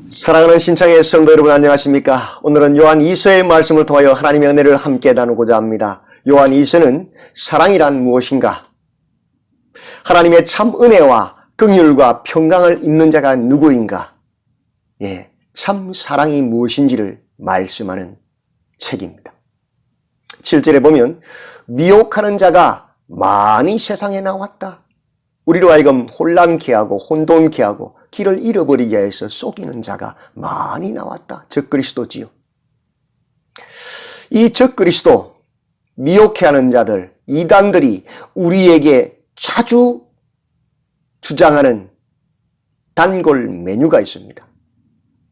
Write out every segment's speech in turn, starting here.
사랑하는 신창의 성도 여러분, 안녕하십니까? 오늘은 요한 2서의 말씀을 통하여 하나님의 은혜를 함께 나누고자 합니다. 요한 2서는 사랑이란 무엇인가? 하나님의 참 은혜와 긍휼과 평강을 입는 자가 누구인가? 참 사랑이 무엇인지를 말씀하는 책입니다. 7절에 보면 미혹하는 자가 많이 세상에 나왔다. 우리로 하여금 혼란케 하고 혼돈케 하고 길을 잃어버리게 해서 속이는 자가 많이 나왔다. 적그리스도지요. 이 적그리스도, 미혹해 하는 자들, 이단들이 우리에게 자주 주장하는 단골 메뉴가 있습니다.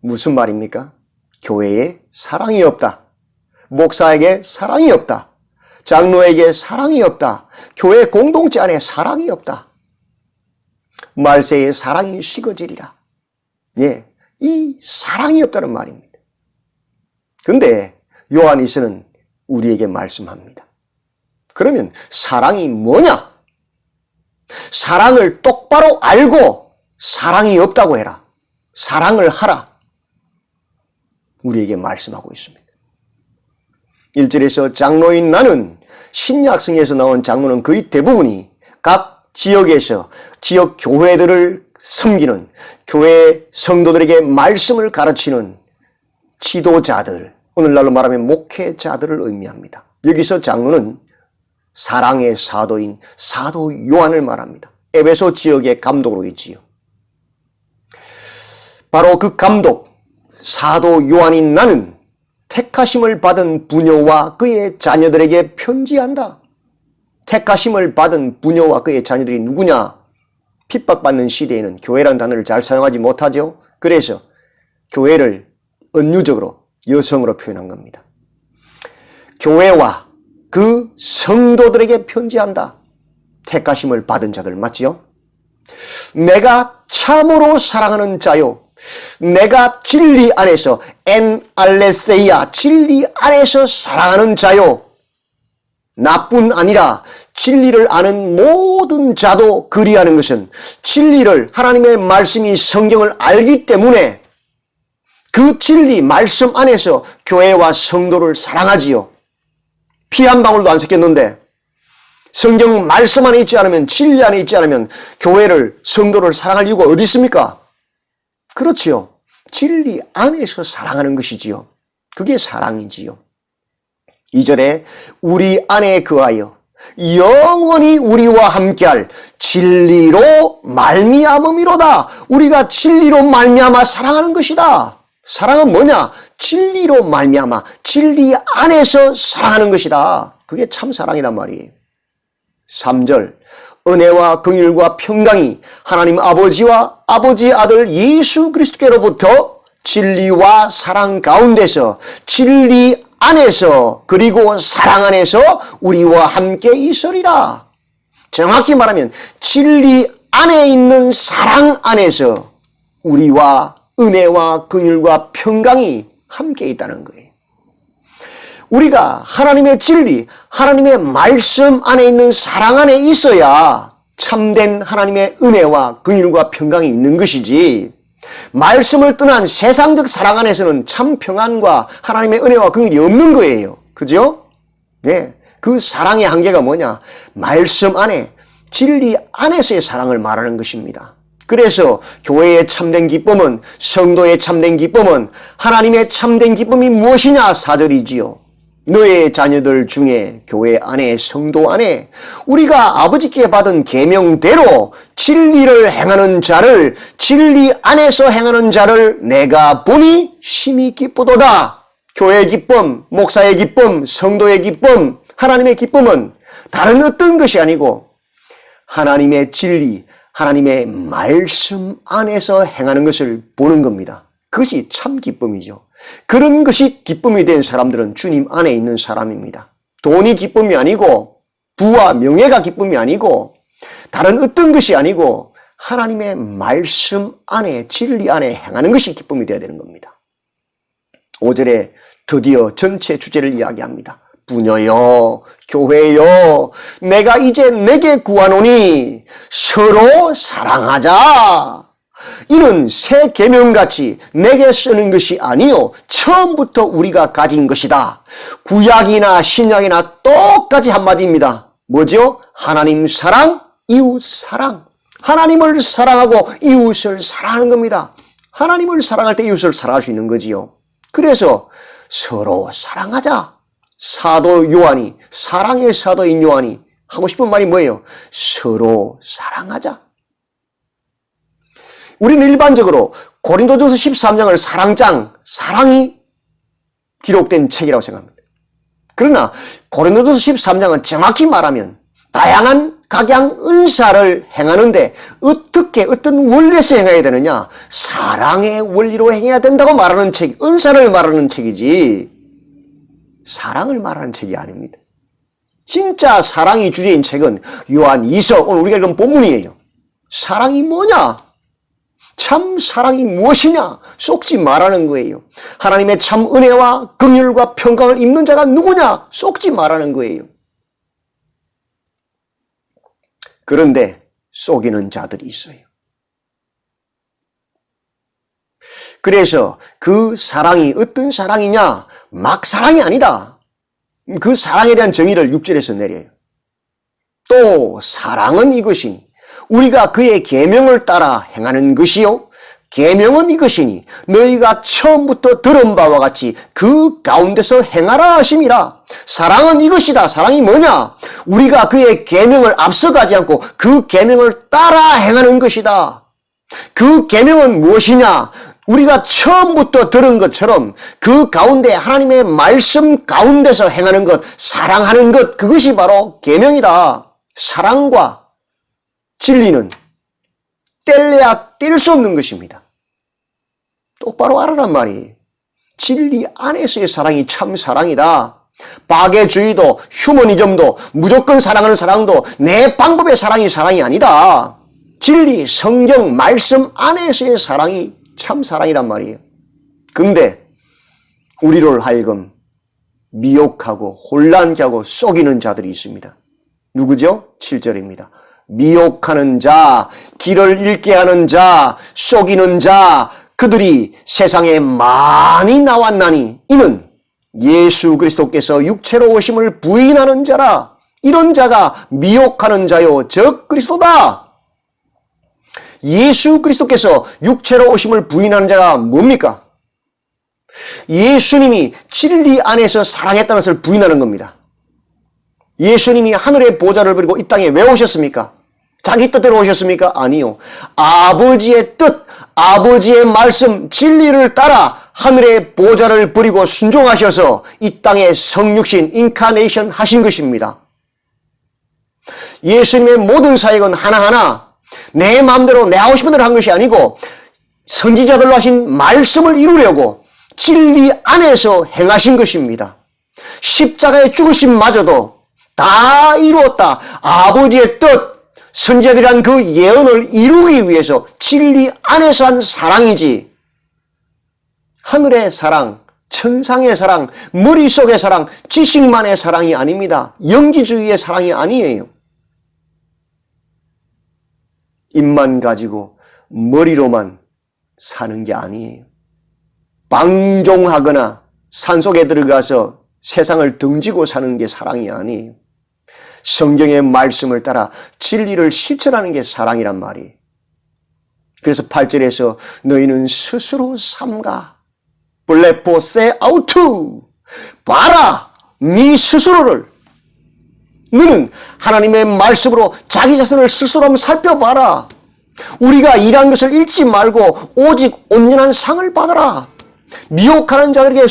무슨 말입니까? 교회에 사랑이 없다. 목사에게 사랑이 없다. 장로에게 사랑이 없다. 교회 공동체 안에 사랑이 없다. 말세에 사랑이 식어지리라. 이 사랑이 없다는 말입니다. 근데 요한이서는 우리에게 말씀합니다. 그러면 사랑이 뭐냐? 사랑을 똑바로 알고 사랑이 없다고 해라. 사랑을 하라. 우리에게 말씀하고 있습니다. 1절에서 장로인 나는, 신약성에서 나온 장로는 거의 대부분이 각 지역에서 지역 교회들을 섬기는, 교회 성도들에게 말씀을 가르치는 지도자들, 오늘날로 말하면 목회자들을 의미합니다. 여기서 장로는 사랑의 사도인 사도 요한을 말합니다. 에베소 지역의 감독으로 있지요. 바로 그 감독 사도 요한인 나는 택하심을 받은 부녀와 그의 자녀들에게 편지한다. 택하심을 받은 부녀와 그의 자녀들이 누구냐? 핍박받는 시대에는 교회라는 단어를 잘 사용하지 못하죠. 그래서 교회를 은유적으로 여성으로 표현한 겁니다. 교회와 그 성도들에게 편지한다. 택하심을 받은 자들 맞지요? 내가 참으로 사랑하는 자요, 내가 진리 안에서 알레세이아, 진리 안에서 사랑하는 자요, 나뿐 아니라 진리를 아는 모든 자도 그리하는 것은 진리를, 하나님의 말씀이 성경을 알기 때문에 그 진리 말씀 안에서 교회와 성도를 사랑하지요. 피 한 방울도 안 섞였는데 성경 말씀 안에 있지 않으면, 진리 안에 있지 않으면 교회를, 성도를 사랑할 이유가 어디 있습니까? 그렇지요. 진리 안에서 사랑하는 것이지요. 그게 사랑이지요. 2절에 우리 안에 거하여 영원히 우리와 함께할 진리로 말미암음이로다. 우리가 진리로 말미암아 사랑하는 것이다. 사랑은 뭐냐? 진리로 말미암아, 진리 안에서 사랑하는 것이다. 그게 참 사랑이란 말이에요. 3절 은혜와 긍휼과 평강이 하나님 아버지와 아버지의 아들 예수 그리스도께로부터 진리와 사랑 가운데서, 진리 안에서, 그리고 사랑 안에서 우리와 함께 있으리라. 정확히 말하면 진리 안에 있는 사랑 안에서 우리와 은혜와 긍휼과 평강이 함께 있다는 거예요. 우리가 하나님의 진리, 하나님의 말씀 안에 있는 사랑 안에 있어야 참된 하나님의 은혜와 긍휼과 평강이 있는 것이지, 말씀을 떠난 세상적 사랑 안에서는 참 평안과 하나님의 은혜와 긍휼이 없는 거예요. 그죠? 그 사랑의 한계가 뭐냐? 말씀 안에, 진리 안에서의 사랑을 말하는 것입니다. 그래서 교회의 참된 기쁨은, 성도의 참된 기쁨은, 하나님의 참된 기쁨이 무엇이냐? 4절이지요. 너의 자녀들 중에 교회 안에, 성도 안에 우리가 아버지께 받은 계명대로 진리를 행하는 자를, 진리 안에서 행하는 자를 내가 보니 심히 기쁘도다. 교회의 기쁨, 목사의 기쁨, 성도의 기쁨, 하나님의 기쁨은 다른 어떤 것이 아니고 하나님의 진리, 하나님의 말씀 안에서 행하는 것을 보는 겁니다. 그것이 참 기쁨이죠. 그런 것이 기쁨이 된 사람들은 주님 안에 있는 사람입니다. 돈이 기쁨이 아니고, 부와 명예가 기쁨이 아니고, 다른 어떤 것이 아니고 하나님의 말씀 안에, 진리 안에 행하는 것이 기쁨이 되어야 되는 겁니다. 5절에 드디어 전체 주제를 이야기합니다. 부녀여, 교회여, 내가 이제 내게 구하노니 서로 사랑하자. 이는 새 계명같이 내게 쓰는 것이 아니요 처음부터 우리가 가진 것이다. 구약이나 신약이나 똑같이 한마디입니다. 뭐죠? 하나님 사랑, 이웃 사랑. 하나님을 사랑하고 이웃을 사랑하는 겁니다. 하나님을 사랑할 때 이웃을 사랑할 수 있는 거지요. 그래서 서로 사랑하자. 사도 요한이, 사랑의 사도인 요한이 하고 싶은 말이 뭐예요? 서로 사랑하자. 우리는 일반적으로 고린도전서 13장을 사랑장, 사랑이 기록된 책이라고 생각합니다. 그러나 고린도전서 13장은 정확히 말하면 다양한 각양 은사를 행하는데 어떻게 어떤 원리에서 행해야 되느냐? 사랑의 원리로 행해야 된다고 말하는 책, 은사를 말하는 책이지 사랑을 말하는 책이 아닙니다. 진짜 사랑이 주제인 책은 요한 2서, 오늘 우리가 읽은 본문이에요. 사랑이 뭐냐? 참 사랑이 무엇이냐? 쏙지 말하는 거예요. 하나님의 참 은혜와 긍휼과 평강을 입는 자가 누구냐? 쏙지 말하는 거예요. 그런데 속이는 자들이 있어요. 그래서 그 사랑이 어떤 사랑이냐? 막 사랑이 아니다. 그 사랑에 대한 정의를 6절에서 내려요. 또 사랑은 이것이니 우리가 그의 계명을 따라 행하는 것이요 계명은 이것이니 너희가 처음부터 들은 바와 같이 그 가운데서 행하라 하심이라. 사랑은 이것이다. 사랑이 뭐냐? 우리가 그의 계명을 앞서가지 않고 그 계명을 따라 행하는 것이다. 그 계명은 무엇이냐? 우리가 처음부터 들은 것처럼 그 가운데 하나님의 말씀 가운데서 행하는 것, 사랑하는 것, 그것이 바로 계명이다. 사랑과 진리는 뗄래야 뗄 수 없는 것입니다. 똑바로 알아란 말이에요. 진리 안에서의 사랑이 참 사랑이다. 박애주의도 휴머니즘도 무조건 사랑하는 사랑도 내 방법의 사랑이 아니다. 진리, 성경, 말씀 안에서의 사랑이 참 사랑이란 말이에요. 근데 우리를 하여금 미혹하고 혼란케 하고 속이는 자들이 있습니다. 누구죠? 7절입니다. 미혹하는 자, 길을 잃게 하는 자, 속이는 자, 그들이 세상에 많이 나왔나니 이는 예수 그리스도께서 육체로 오심을 부인하는 자라. 이런 자가 미혹하는 자요 즉 그리스도다. 예수 그리스도께서 육체로 오심을 부인하는 자가 뭡니까? 예수님이 진리 안에서 사랑했다는 것을 부인하는 겁니다. 예수님이 하늘의 보좌를 버리고 이 땅에 왜 오셨습니까? 자기 뜻대로 오셨습니까? 아니요. 아버지의 뜻, 아버지의 말씀, 진리를 따라 하늘의 보좌를 버리고 순종하셔서 이 땅에 성육신, 인카네이션 하신 것입니다. 예수님의 모든 사역은 하나하나 내 마음대로 내 하고 싶은 대로 한 것이 아니고 선지자들로 하신 말씀을 이루려고 진리 안에서 행하신 것입니다. 십자가의 죽으심마저도 다 이루었다. 아버지의 뜻, 선지자들이란 그 예언을 이루기 위해서 진리 안에서 한 사랑이지 하늘의 사랑, 천상의 사랑, 머릿속의 사랑, 지식만의 사랑이 아닙니다. 영지주의의 사랑이 아니에요. 입만 가지고 머리로만 사는 게 아니에요. 방종하거나 산속에 들어가서 세상을 등지고 사는 게 사랑이 아니에요. 성경의 말씀을 따라 진리를 실천하는 게 사랑이란 말이에요. 그래서 8절에서 너희는 스스로 삼가 블레포세 아우투 봐라 네 스스로를 너는 하나님의 말씀으로 자기 자신을 스스로 한번 살펴봐라. 우리가 일한 것을 잃지 말고 오직 온전한 상을 받아라. 미혹하는 자들에게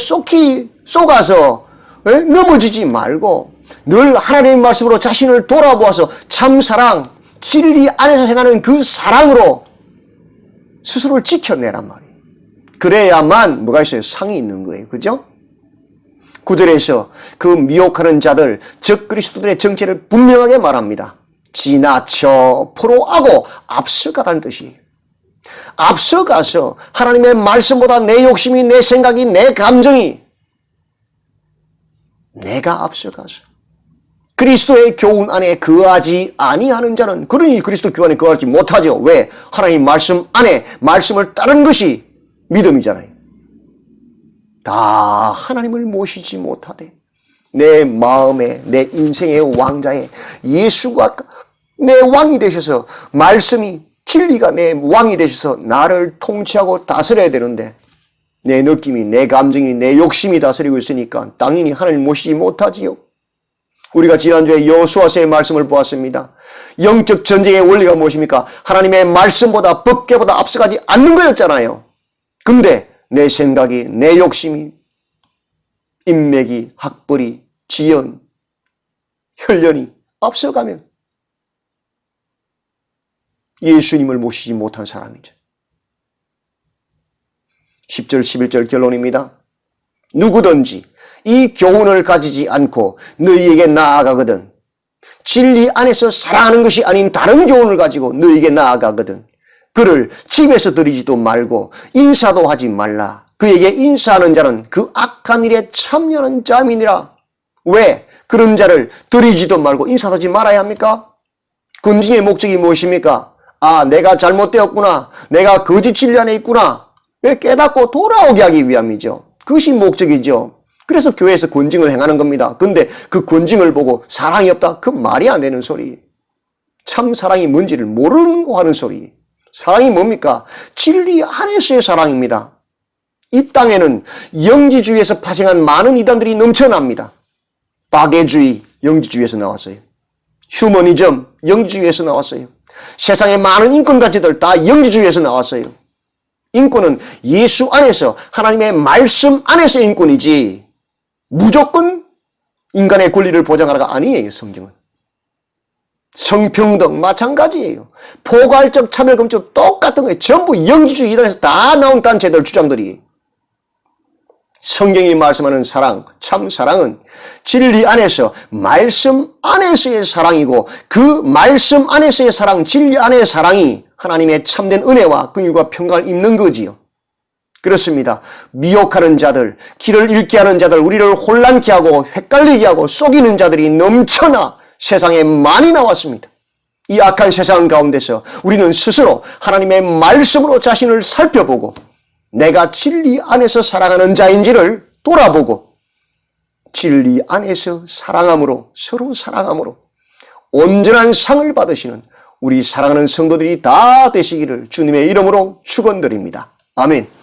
쏘가서 넘어지지 말고 늘 하나님의 말씀으로 자신을 돌아보아서 참사랑, 진리 안에서 행하는 그 사랑으로 스스로를 지켜내란 말이에요. 그래야만 뭐가 있어요? 상이 있는 거예요. 그죠? 9절에서 그 미혹하는 자들, 즉 그리스도들의 정체를 분명하게 말합니다. 지나쳐 포로하고 앞서가다는 뜻이에요. 앞서가서 하나님의 말씀보다 내 욕심이, 내 생각이, 내 감정이 내가 앞서가서 그리스도의 교훈 안에 거하지 아니하는 자는, 그러니 그리스도 교훈 안에 거하지 못하죠. 왜? 하나님 말씀 안에 말씀을 따르는 것이 믿음이잖아요. 다 하나님을 모시지 못하되 내 마음에, 내 인생의 왕자에 예수가 내 왕이 되셔서, 말씀이, 진리가 내 왕이 되셔서 나를 통치하고 다스려야 되는데 내 느낌이, 내 감정이, 내 욕심이 다스리고 있으니까 당연히 하나님을 모시지 못하지요. 우리가 지난주에 여호수아서의 말씀을 보았습니다. 영적 전쟁의 원리가 무엇입니까? 하나님의 말씀보다, 법궤보다 앞서가지 않는 거였잖아요. 근데 내 생각이, 내 욕심이, 인맥이, 학벌이, 지연, 혈연이 앞서가면 예수님을 모시지 못한 사람이죠. 10절 11절 결론입니다. 누구든지 이 교훈을 가지지 않고 너희에게 나아가거든, 진리 안에서 사랑하는 것이 아닌 다른 교훈을 가지고 너희에게 나아가거든 그를 집에서 들이지도 말고 인사도 하지 말라. 그에게 인사하는 자는 그 악한 일에 참여하는 자임이니라. 왜? 그런 자를 들이지도 말고 인사도 하지 말아야 합니까? 군중의 목적이 무엇입니까? 아, 내가 잘못되었구나, 내가 거짓 진리 안에 있구나, 깨닫고 돌아오게 하기 위함이죠. 그것이 목적이죠. 그래서 교회에서 권징을 행하는 겁니다. 근데 그 권징을 보고 사랑이 없다? 그 말이 안 되는 소리. 참 사랑이 뭔지를 모르고 하는 소리. 사랑이 뭡니까? 진리 안에서의 사랑입니다. 이 땅에는 영지주의에서 파생한 많은 이단들이 넘쳐납니다. 박애주의, 영지주의에서 나왔어요. 휴머니즘, 영지주의에서 나왔어요. 세상의 많은 인권단체들 다 영지주의에서 나왔어요. 인권은 예수 안에서, 하나님의 말씀 안에서의 인권이지 무조건 인간의 권리를 보장하라가 아니에요. 성경은. 성평등 마찬가지예요. 포괄적 차별금지 똑같은 거예요. 전부 영지주의 이단에서 다 나온 단체들 주장들이. 성경이 말씀하는 사랑, 참 사랑은 진리 안에서, 말씀 안에서의 사랑이고, 그 말씀 안에서의 사랑, 진리 안의 사랑이 하나님의 참된 은혜와 긍휼과 평강을 입는 거지요. 그렇습니다. 미혹하는 자들, 길을 잃게 하는 자들, 우리를 혼란케 하고 헷갈리게 하고 속이는 자들이 넘쳐나 세상에 많이 나왔습니다. 이 악한 세상 가운데서 우리는 스스로 하나님의 말씀으로 자신을 살펴보고 내가 진리 안에서 사랑하는 자인지를 돌아보고 진리 안에서 사랑함으로, 서로 사랑함으로 온전한 상을 받으시는 우리 사랑하는 성도들이 다 되시기를 주님의 이름으로 축원드립니다. 아멘.